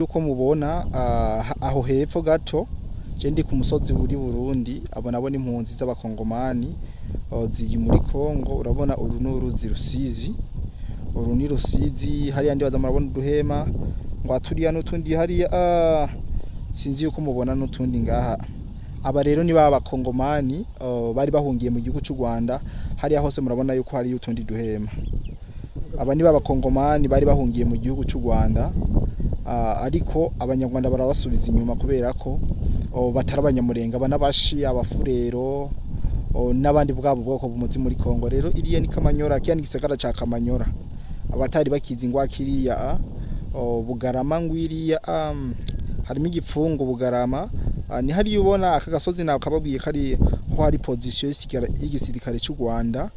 Uko mubona aho hepfo gato je ndi ku musozi uri Burundi abo nabo n'impunzi z'abakongomani ziri muri Kongo. Urabona uru n'uruzi Rusizi, uru ni Rusizi hariya ndi baza murabona uduhema ngo aturiya n'utundi hariya sinzi yuko mubona n'utundi ngaha. Aba rero ni baba bakongomani bari bahungiye mu gihugu cy'u Rwanda, hariya hose murabona yuko hari utundi duhema. Aba ni baba bakongomani bari bahungiye mu gihugu cy'u Rwanda, ariko abanyarwanda barabasubiza inyuma kubera ko batari abanyamurenge, aba n'abashi, abafurero n'abandi bwabo bwoko bumuzi muri Kongo. Rero iriya ni Kamanyora, kiya ni gisagara ca Kamanyora. Abatari bakizi ngwa kiriya Bugarama ngwiriya harimo igipfungu Bugarama. Ni hari ubona aka gasozi nawe kababwiye kari ho hari position y'igisirikare cy'u Rwanda,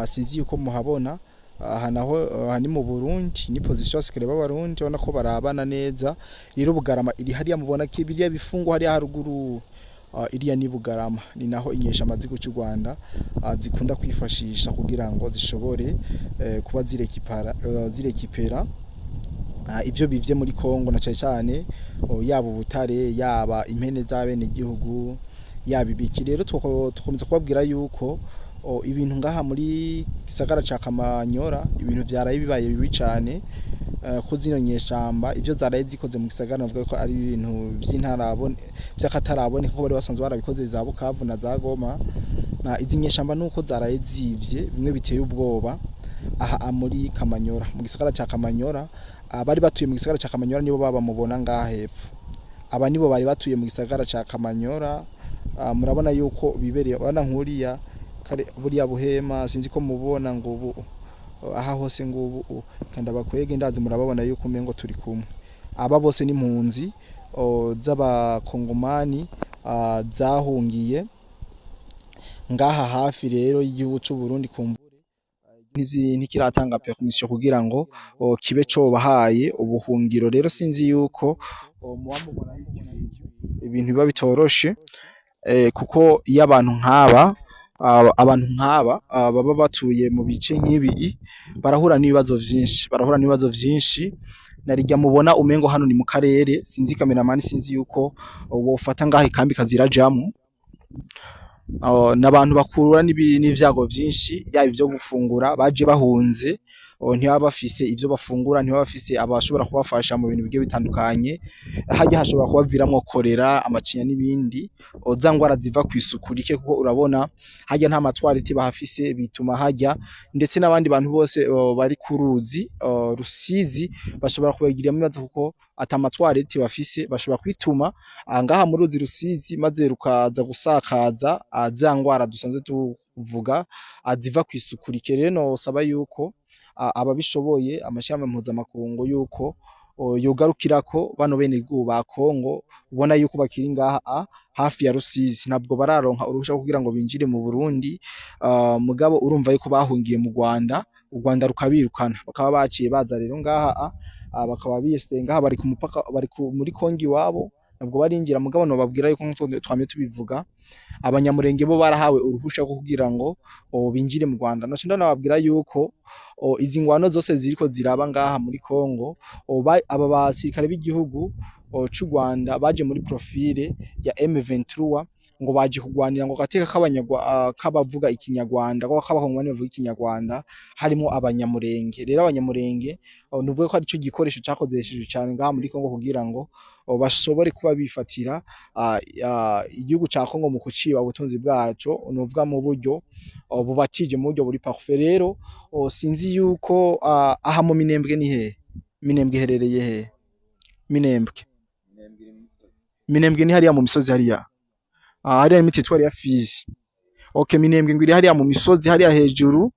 sinzi yuko muhabona. Aha naho ni mu Burundi, ni position y'abasirikare b'Abarundi ubona ko barabana neza. Rero Bugarama iri hariya mubona ko biriya bifungo hariya haruguru, iriya ni Bugarama, ni naho inyeshamba z'igihugu cy'u Rwanda zikunda kwifashisha kugira ngo zishobore kuba zirekipera ivyo bivye muri Kongo, na cyane yaba ubutare, yaba impene z'abene gihugu, yaba ibiki. Rero tukomeza kubabwira yuko ibintu ngaha muri gisagara ca Kamanyora ibintu vyaraye bibaye bibi cyane, ko zino nyeshamba ivyo zaraye zikoze mu gisagara navuga ko ari ibintu vy'intarabone vy'akatarabone, kuko bari basanzwe barabikoze za Bukavu na za Goma. Na izi nyeshamba nuko zaraye zivye bimwe biteye ubwoba aha muri Kamanyora, mu gisagara ca Kamanyora. Bari batuye mu gisagara ca Kamanyora nibo baba mubona ngaha hepfo, aba nibo bari batuye mu gisagara ca Kamanyora. Murabona yuko bibereye bana nkuriya kare buriya buhema, sinzi ko mubona ngo ubu aha hose ngo ubu kandi abakwege ndazi murababona yuko umengo turi kumwe. Aba bose ni impunzi z'abakongomani zahungiye ngaha hafi rero y'igihugu cy'u Burundi. Kumbure ntikiratanga permission kugira ngo kibe co bahaye ubuhungiro. Rero sinzi yuko muwamubona ibintu biba bitoroshe, kuko iyo abantu nk'aba baba batuye mu bice nk'ibi barahura n'ibibazo vyinshi. Narijya mubona umengo hano ni mu karere, sinzi cameraman, sinzi yuko wofata ngaho ikambi kazirajamo. N'abantu bakurura n'ivyago vyinshi, yaba ivyo gufungura baje bahunze, ntibaba bafise ivyo bafungura, ntibaba bafise abashobora kubafasha mu bintu bigiye bitandukanye. Hajya hashobora kubaviramwo korera, amacinya n'ibindi, za ngwara ziva kw'isuku rike, kuko urabona hajya nta matwareti bahafise, bituma hajya ndetse n'abandi bantu bose bari ku ruzi Rusizi bashobora kubagiriramo ibibazo, kuko ata matwareti bafise. Bashobora kwituma ngaha mu ruzi Rusizi maze rukaza gusakaza za ngwara dusanzwe tuvuga ziva kw'isuku rike. Rero nosaba yuko ababishoboye amashamba mpuzamakungu yuko yogarukirako bano bene gihugu ba Kongo, ubona yuko bakiri ngaha hafi ya Rusizi, ntabwo bararonka uruhusha kugira ngo binjire mu Burundi. Mugabo urumva yuko bahungiye mu Rwanda, u Rwanda rukabirukana, bakaba baciye baza rero ngaha bakaba biyeste ngaha, bari ku mupaka, bari muri Kongo iwabo, ntabwo barinjira. Mugabo no babwira yuko twame tubivuga, abanyamurenge bo barahawe uruhusha kugira ngo binjire mu Rwanda. No cinda nababwira yuko izi ngwano zose ziriko ziraba ngaha muri Kongo, aba basirikare b'igihugu cy'u Rwanda baje muri profile ya M23 ngo baje kugwanira ngo gateka k'abavuga ikinyarwanda, ko k'abakongomani bavuga ikinyarwanda harimo abanyamurenge. Rero abanyamurenge nuvuga ko ari cyo gikoresho cyakozesheje cyane ngaha muri Kongo kugira ngo bashobore kuba bifatira igihugu ca Kongo mu kuciba ubutunzi bwaco, nuvuga mu buryo bubatije, mu buryo buri parfait. Rero sinzi yuko aha mu Minembwe ni he? Minembwe herereye he? Minembwe ni hariya mu misozi hariya, hariya ni mititwari ya Fizi. Okay, Minembwe ngwiri hariya mu misozi hariya hejuru.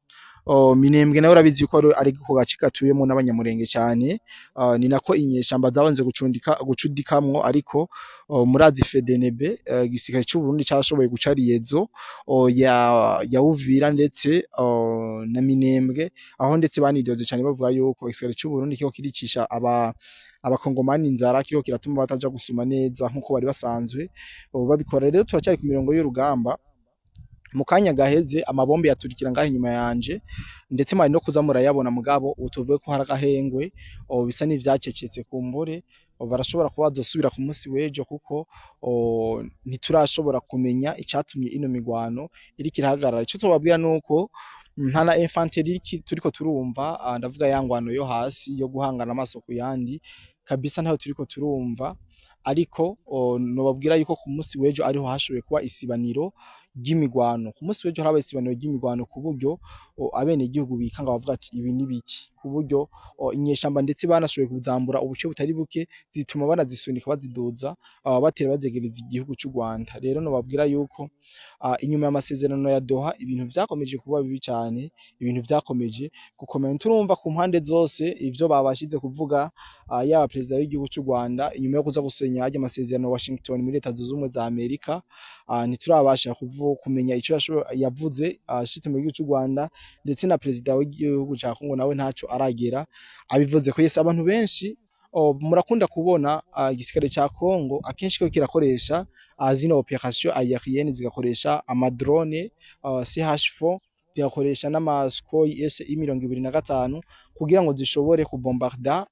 Minembwe nawe urabizi yuko ari ko gace katuyemo n'abanyamurenge cyane. Ni nako inyeshamba zabonze gucudikamwo, ariko murazi FDNB igisirikare cy'u Burundi cyashoboye guca Riyezo ya Uvira ndetse na Minembwe, aho ndetse banidoze cyane bavuga yuko igisirikare cy'u Burundi kiko kiricisha abakongomani inzara, kiko kiratuma bataja gusuma neza nkuko bari basanzwe babikora. Rero turacyari ku mirongo y'urugamba, mu kanya gaheze amabombe yaturikira ngaho inyuma yanje ndetse mari no kuza murayabona mugabo utuvuye ko hari agahengwe bisa n'ivyacecetse kumbure barashobora kuba bazosubira ku munsi w'ejo kuko ntiturashobora kumenya icatumye ino migwano iriko irahagarara. Ico tubabwira nuko nta na infanteri turiko turumva, ndavuga ya ngwano yo hasi yo guhangana amaso ku yandi kabisa ntayo turiko turumva, ariko nobabwira yuko ku munsi w'ejo ariho hashoboye kuba isibaniro ry'imigwano. Ku munsi w'ejo harabaye isibaniro ry'imigwano ku buryo abenegihugu bikanga bavuga ati ibi ni biki, ku buryo inyeshamba ndetse banashoboye kuzambura ubuce butari buke zituma banazisunika baziduza batera bazegereza igihugu c'u Rwanda. Rero nobabwira yuko inyuma y'amasezerano ya Doha ibintu vyakomeje kuba bibi cane, ibintu vyakomeje gukomera. Turumva ku mpande zose ivyo babashize kuvuga, yaba perezida w'igihugu c'u Rwanda inyuma yo kuza gusenya ajya amasezerano Washington muri Leta Zunze Ubumwe za Amerika, ntiturabasha kumenya ico yavuze ashitse mu gihugu c'u Rwanda, ndetse na perezida w'igihugu ca Kongo nawe ntaco aragera abivuze ko. Yese abantu benshi murakunda kubona igisirikare ca Kongo akenshi ko kirakoresha zino operation aérienne, zigakoresha amadrone CH4, zigakoresha n'amaskoy SI-25 kugira ngo zishobore kubombarda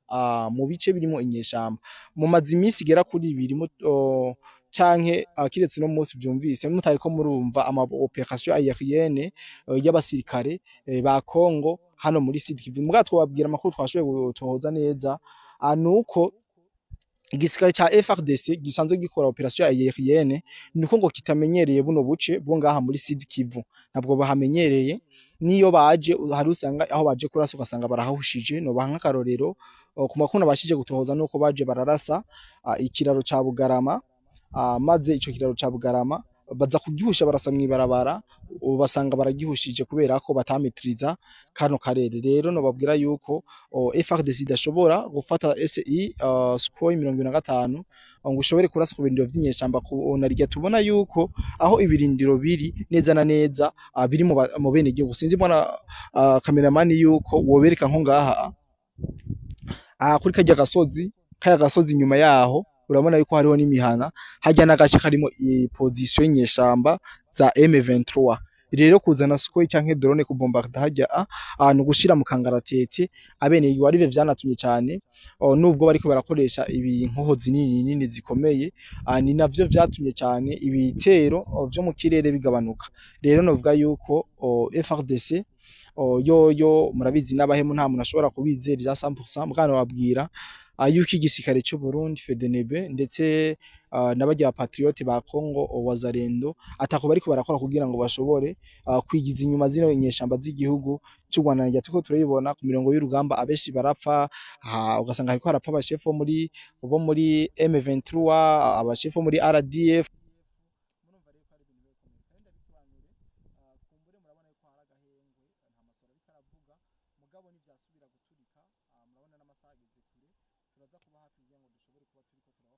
mu bice birimo inyeshamba. Mu mazi imisi igera kuri 2 canke kiretse no munsi byumvise mutariko murumva ama operation aérienne y'abasirikare ba Kongo hano muri Sud Kivu. Muga twababwira amakuru twashoboye gutohoza neza nuko igisirikare ca FARDC gisanzwe gikora operation aérienne, niko ngo kitamenyereye buno buce bwo ngaha muri Sud Kivu, ntabwo bahamenyereye. Niyo baje hari usanga aho baje kurasa ugasanga barahahushije. No banka karorero ku makuru bashije gutohoza nuko baje bararasa ikiraro ca Bugarama, maze ico kiraro ca Bugarama baza kugihusha barasa mwibarabara, basanga baragihushije kubera ko batametriza kano karere. Rero no babwira yuko FARDC idashobora gufata SI Sukhoi 25 ngo ushobore kurasa ku birindiro vy'inyeshamba. Narya tubona yuko aho ibirindiro biri neza na neza biri mu bene gihugu. Sinzi bwana cameraman yuko wobereka nko ngaha kuri kajya gasozi inyuma yaho urabona yuko hariho n'imihana hajya n'agace karimo position y'inyeshamba za M23. Rero kuzana Sukhoi canke drone kubombarda hajya ahantu gushira mu kangaratete abene arive vyanatumye cyane, nubwo bariko barakoresha ibinkoho zinini zikomeye, ni navyo vyatumye cyane ibitero vyo mu kirere bigabanuka. Rero novuga yuko FARDC yo murabizi n'abahemu nta muntu ashobora kubizera ija 100%, mugana babwira yuko igisirikare cy'u Burundi FDNB ndetse n'abajya patriote ba Kongo Wazalendo atako bariko barakora kugira ngo bashobore kwigiza inyuma zino inyeshamba z'igihugu cy'u Rwanda. Njya tuko turayibona ku mirongo y'urugamba abeshi barapfa, ugasanga hariko harapfa abashefo bo muri M23, abashefo muri RDF. Mugabo ntivyasubira guturika, murabona n'amasaha ageze kure, turaza kuba hafi kugira ngo dushobore kuba turiko